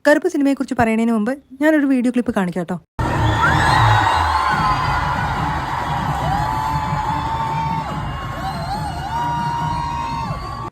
കറുപ്പ് സിനിമയെക്കുറിച്ച് പറയുന്നതിന് മുമ്പ് ഞാനൊരു വീഡിയോ ക്ലിപ്പ് കാണിക്കാം കേട്ടോ.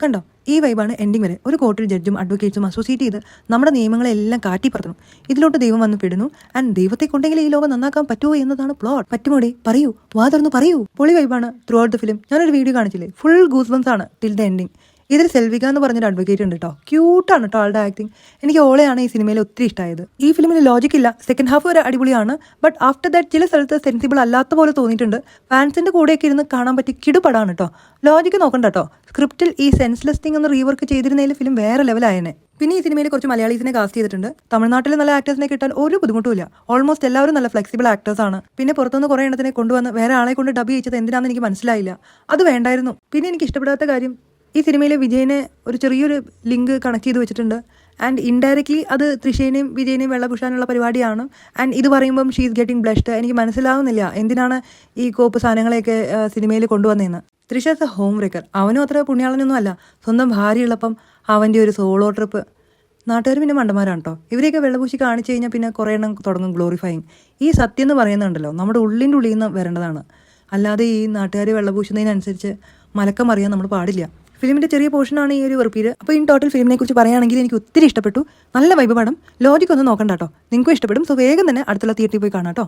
കണ്ടോ, ഈ വൈബാണ് എൻഡിങ് വരെ. ഒരു കോർട്ടിൽ ജഡ്ജും അഡ്വക്കേറ്റ്സും അസോസിയേറ്റ് ചെയ്ത് നമ്മുടെ നിയമങ്ങളെല്ലാം കാറ്റിപ്പറത്തുന്നു. ഇതിലോട്ട് ദൈവം വന്ന് പെടുന്നു. ആൻഡ് ദൈവത്തെ കൊണ്ടെങ്കിൽ ഈ ലോകം നന്നാക്കാൻ പറ്റുമോ എന്നതാണ് പ്ലോട്ട്. പറ്റുമോടെ പറയൂ, വാതർന്ന് പറയൂ. പൊളി വൈബാണ് ത്രൂ ഔട്ട് ദ ഫിലിം. ഞാനൊരു വീഡിയോ കാണിച്ചില്ലേ, ഫുൾ ഗൂസ് ബംസ് ആണ് ടിൽ ദ എൻഡിങ്. ഇതിൽ സെൽവിക എന്ന് പറഞ്ഞൊരു അഡ്വക്കേറ്റ് ഉണ്ട് കേട്ടോ. ക്യൂട്ടാണ് കേട്ടോ ആളുടെ ആക്ടിങ്. എനിക്ക് ഓളെയാണ് ഈ സിനിമയിൽ ഒത്തിരി ഇഷ്ടമായത്. ഈ ഫിലിമിൽ ലോജിക് ഇല്ല, സെക്കൻഡ് ഹാഫ് വരെ അടിപൊളിയാണ്. ബട്ട് ആഫ്റ്റർ ദാറ്റ് ചില സ്ഥലത്ത് സെൻസിബിൾ അല്ലാത്ത പോലെ തോന്നിയിട്ടുണ്ട്. ഫാൻസിന്റെ കൂടെയൊക്കെ ഇരുന്ന് കാണാൻ പറ്റിയ കിടുപടാണ് കേട്ടോ. ലോജിക്ക് നോക്കണ്ട കേട്ടോ. സ്ക്രിപ്റ്റിൽ ഈ സെൻസ്ലെസ് തിങ് ഒന്ന് റീവർക്ക് ചെയ്തിരുന്നതിൽ ഫിലിം വേറെ ലെവലായനെ. പിന്നെ ഈ സിനിമയിൽ കുറച്ച് മലയാളീസിനെ കാസ്റ്റ് ചെയ്തിട്ടുണ്ട്. തമിഴ്നാട്ടിൽ നല്ല ആക്ടേഴ്സിനെ കിട്ടാൻ ഒരു ബുദ്ധിമുട്ടുമില്ല. ഓൾമോസ്റ്റ് എല്ലാവരും നല്ല ഫ്ലെക്സിബിൾ ആക്ടേഴ്സ് ആണ്. പിന്നെ പുറത്തുനിന്ന് കുറേ എണ്ണത്തിനെ കൊണ്ടുവന്ന് വേറെ ആളെ കൊണ്ട് ഡബ് ചെയ്യിച്ചത് എന്തിനാണെന്ന് എനിക്ക് മനസ്സിലായില്ല. അത് വേണ്ടായിരുന്നു. പിന്നെ എനിക്ക് ഇഷ്ടപ്പെടാത്ത കാര്യം, ഈ സിനിമയിലെ വിജയനെ ഒരു ചെറിയൊരു ലിങ്ക് കണക്ട് ചെയ്ത് വെച്ചിട്ടുണ്ട്. ആൻഡ് ഇൻഡയറക്ട്ലി അത് തൃഷേനെയും വിജയനെയും വെള്ളപൂശാനുള്ള പരിപാടിയാണ്. ആൻഡ് ഇത് പറയുമ്പം ഷീ ഈസ് ഗെറ്റിംഗ് ബ്ലഷ്ഡ്. എനിക്ക് മനസ്സിലാവുന്നില്ല എന്തിനാണ് ഈ കോപ്പ് സാധനങ്ങളെയൊക്കെ സിനിമയിൽ കൊണ്ടുവന്നതെന്ന്. Trisha is a home breaker. അവനും അത്ര പുണ്യാളനൊന്നും അല്ല. സ്വന്തം ഭാര്യ ഉള്ളപ്പം അവൻ്റെ ഒരു സോളോ ട്രിപ്പ്. നാട്ടുകാർ പിന്നെ മണ്ടന്മാരാണ് കേട്ടോ. ഇവരെയൊക്കെ വെള്ളപൂശി കാണിച്ചു കഴിഞ്ഞാൽ പിന്നെ കുറേ എണ്ണം തുടങ്ങും ഗ്ലോറിഫൈങ്. ഈ സത്യം എന്ന് പറയുന്നുണ്ടല്ലോ നമ്മുടെ ഉള്ളിൻ്റെ ഉള്ളിൽ നിന്ന് വരേണ്ടതാണ്. അല്ലാതെ ഈ നാട്ടുകാർ വെള്ളപൂശുന്നതിനനുസരിച്ച് മലക്കം അറിയാൻ നമ്മൾ പാടില്ല. ഫിലിമിൻ്റെ ചെറിയ പോർഷനാണ് ഈ ഒരു വെറുപ്പീര്. അപ്പോൾ ഇൻ ടോട്ടൽ ഫിലിമിനെ കുറിച്ച് പറയുകയാണെങ്കിൽ എനിക്ക് ഒത്തിരി ഇഷ്ടപ്പെട്ടു. നല്ല വൈബ് പടം. ലോജിക് ഒന്നും നോക്കണ്ട കേട്ടോ, നിങ്ങൾക്കും ഇഷ്ടപ്പെടും. സോ വേഗം തന്നെ അടുത്തുള്ള തിയേറ്ററിൽ പോയി കാണാം കേട്ടോ.